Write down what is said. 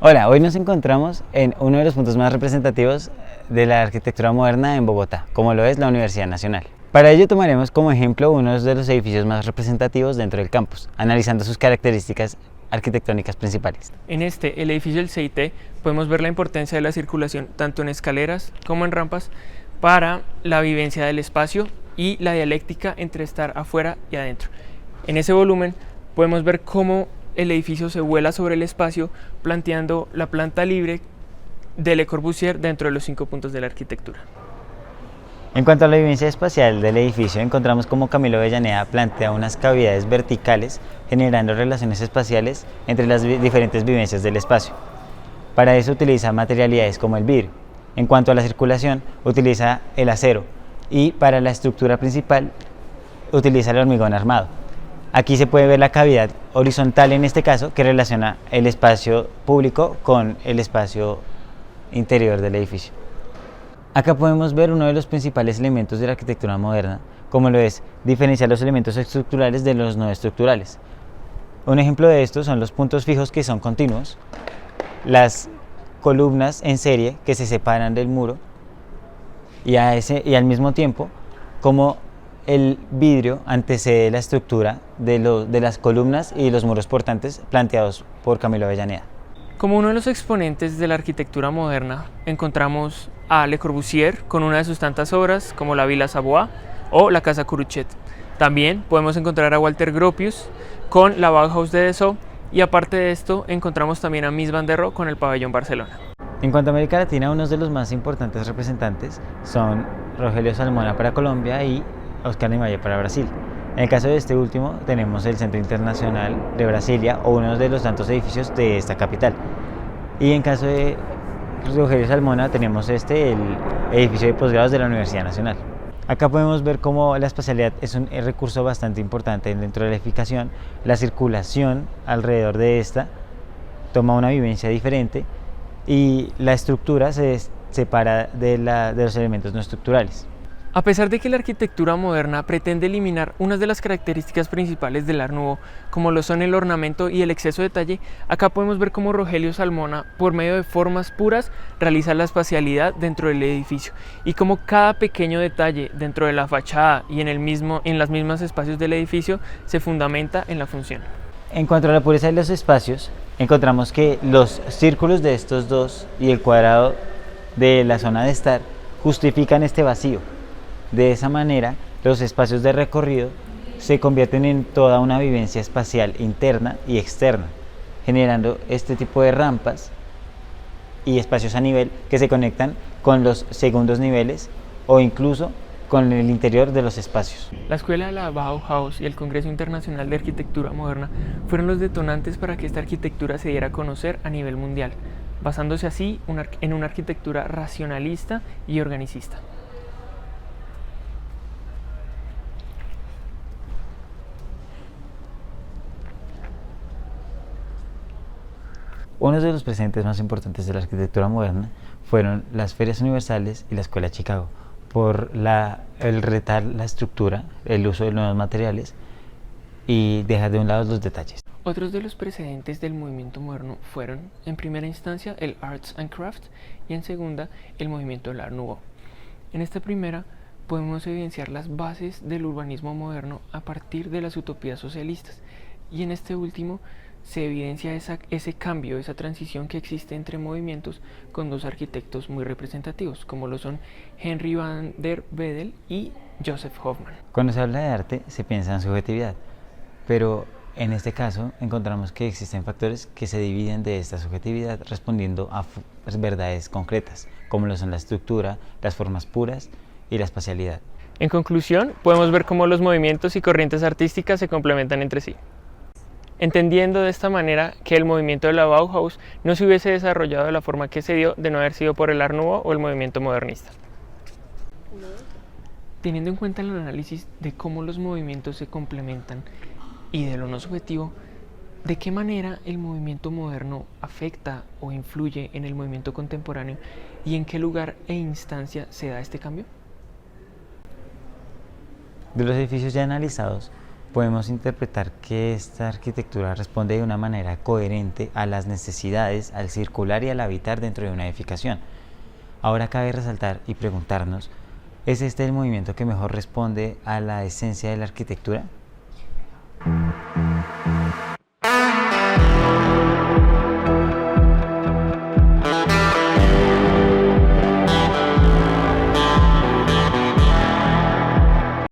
Hola, hoy nos encontramos en uno de los puntos más representativos de la arquitectura moderna en Bogotá, como lo es la Universidad Nacional. Para ello tomaremos como ejemplo uno de los edificios más representativos dentro del campus, analizando sus características arquitectónicas principales. En el edificio del CIT, podemos ver la importancia de la circulación tanto en escaleras como en rampas para la vivencia del espacio y la dialéctica entre estar afuera y adentro. En ese volumen podemos ver cómo el edificio se vuela sobre el espacio, planteando la planta libre de Le Corbusier dentro de los 5 puntos de la arquitectura. En cuanto a la vivencia espacial del edificio, encontramos cómo Camilo Avellaneda plantea unas cavidades verticales generando relaciones espaciales entre las diferentes vivencias del espacio. Para eso utiliza materialidades como el vidrio. En cuanto a la circulación, utiliza el acero y para la estructura principal utiliza el hormigón armado. Aquí se puede ver la cavidad horizontal en este caso que relaciona el espacio público con el espacio interior del edificio. Acá podemos ver uno de los principales elementos de la arquitectura moderna, como lo es diferenciar los elementos estructurales de los no estructurales. Un ejemplo de esto son los puntos fijos que son continuos, las columnas en serie que se separan del muro y al mismo tiempo como el vidrio antecede la estructura de las columnas y los muros portantes planteados por Camilo Avellaneda. Como uno de los exponentes de la arquitectura moderna, encontramos a Le Corbusier con una de sus tantas obras como la Villa Savoie o la Casa Curuchet. También podemos encontrar a Walter Gropius con la Bauhaus de Dessau y aparte de esto encontramos también a Mies van der Rohe con el Pabellón Barcelona. En cuanto a América Latina, unos de los más importantes representantes son Rogelio Salmona para Colombia y Oscar Niemeyer para Brasil. En el caso de este último tenemos el Centro Internacional de Brasilia o uno de los tantos edificios de esta capital. Y en caso de Rogelio Salmona tenemos el edificio de posgrados de la Universidad Nacional. Acá podemos ver cómo la espacialidad es un recurso bastante importante dentro de la edificación. La circulación alrededor de esta toma una vivencia diferente y la estructura se separa de los elementos no estructurales. A pesar de que la arquitectura moderna pretende eliminar unas de las características principales del Art Nouveau, como lo son el ornamento y el exceso de detalle, acá podemos ver cómo Rogelio Salmona, por medio de formas puras, realiza la espacialidad dentro del edificio y cómo cada pequeño detalle dentro de la fachada y en los mismos espacios del edificio se fundamenta en la función. En cuanto a la pureza de los espacios, encontramos que los círculos de estos dos y el cuadrado de la zona de estar justifican este vacío. De esa manera, los espacios de recorrido se convierten en toda una vivencia espacial interna y externa, generando este tipo de rampas y espacios a nivel que se conectan con los segundos niveles o incluso con el interior de los espacios. La Escuela de la Bauhaus y el Congreso Internacional de Arquitectura Moderna fueron los detonantes para que esta arquitectura se diera a conocer a nivel mundial, basándose así en una arquitectura racionalista y organicista. Uno de los presentes más importantes de la arquitectura moderna fueron las ferias universales y la Escuela de Chicago, por el retar la estructura, el uso de nuevos materiales y dejar de un lado los detalles. Otros de los precedentes del movimiento moderno fueron, en primera instancia, el Arts and Crafts y en segunda, el movimiento del Art Nouveau. En esta primera, podemos evidenciar las bases del urbanismo moderno a partir de las utopías socialistas y en este último, se evidencia ese cambio, esa transición que existe entre movimientos con dos arquitectos muy representativos, como lo son Henry van der Wedel y Joseph Hoffmann. Cuando se habla de arte, se piensa en subjetividad, pero en este caso encontramos que existen factores que se dividen de esta subjetividad respondiendo a verdades concretas, como lo son la estructura, las formas puras y la espacialidad. En conclusión, podemos ver cómo los movimientos y corrientes artísticas se complementan entre sí, entendiendo de esta manera que el movimiento de la Bauhaus no se hubiese desarrollado de la forma que se dio de no haber sido por el Art Nouveau o el movimiento modernista. Teniendo en cuenta el análisis de cómo los movimientos se complementan y de lo no subjetivo, ¿de qué manera el movimiento moderno afecta o influye en el movimiento contemporáneo y en qué lugar e instancia se da este cambio? De los edificios ya analizados, podemos interpretar que esta arquitectura responde de una manera coherente a las necesidades, al circular y al habitar dentro de una edificación. Ahora cabe resaltar y preguntarnos, ¿es este el movimiento que mejor responde a la esencia de la arquitectura?